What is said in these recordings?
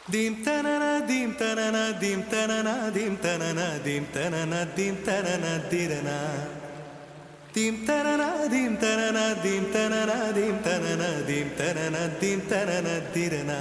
Dim tanana dim tanana dim tanana dim tanana dim tanana dim tanana dirana dim tanana dim tanana dim tanana dim tanana dim tanana dim tanana dirana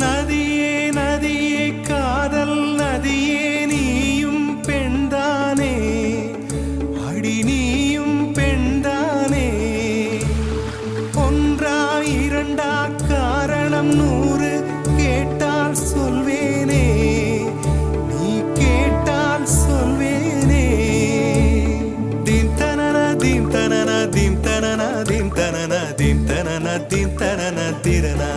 நதியே நதியே காதல் நதியே நீயும் பெண்தானே அடி நீயும் பெண்தானே ஒன்றா இரண்டா காரணம் 100 கேட்டால் சொல்வேனே நீ கேட்டால் சொல்வேனே தீம் தனன தீம் தனன தீம் தனன தீம் தனன தீம் தனன தீம் தனன திரனா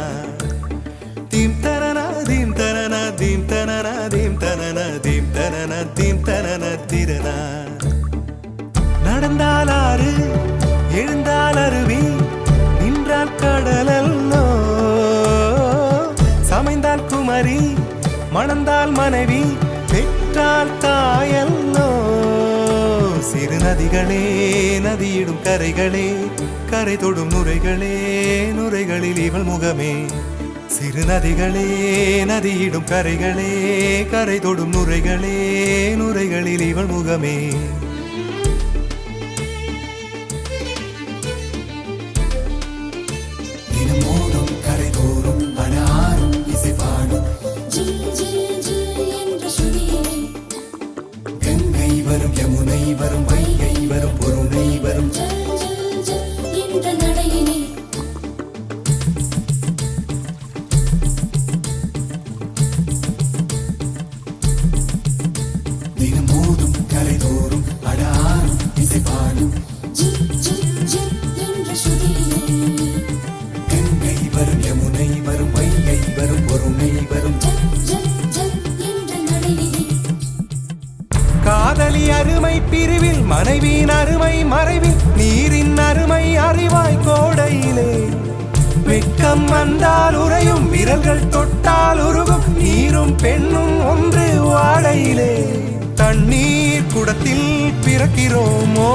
dim tanana dim tanana dim tanana dim tanana dim tanana dim tanana dirana நடந்தால் ஆறு எழுந்தால் அருவி நின்றால் கடலல்லோ சமைந்தால் குமரி மணந்தால் மனைவி பெற்றால் தாயல்லோ சிறு நதிகளே நதியிடும் கரைகளே கரை தொடும் நுரைகளே நுரைகளில் இவள் முகமே சிறு நதிகளே நதியிடும் கரைகளே கரை தொடும் நுரைகளே நுரைகளில் இவள் முகமே தினமோதும் கரை தோறும் அனாரும் இசை பாடும் கங்கை வரும் யமுனை வரும் வைகை வரும் பொருணை வரும் தினமோதும் கரை தோறும் அடாரும் இசை பாடும் கங்கை வரும் யமுனை வரும் வைகை வரும் பொருணை வரும் காதலி அருமை பிரிவில் மனைவியின் அருமை மறைவில் நீரின் அருமை அறிவாய் கோடையிலே வெக்கம் வந்தால் உறையும் விரல்கள் தொட்டால் உருகும் நீரும் பெண்ணும் ஒன்று வாடையிலே தண்ணீர் குடத்தில் பிறக்கிறோமோ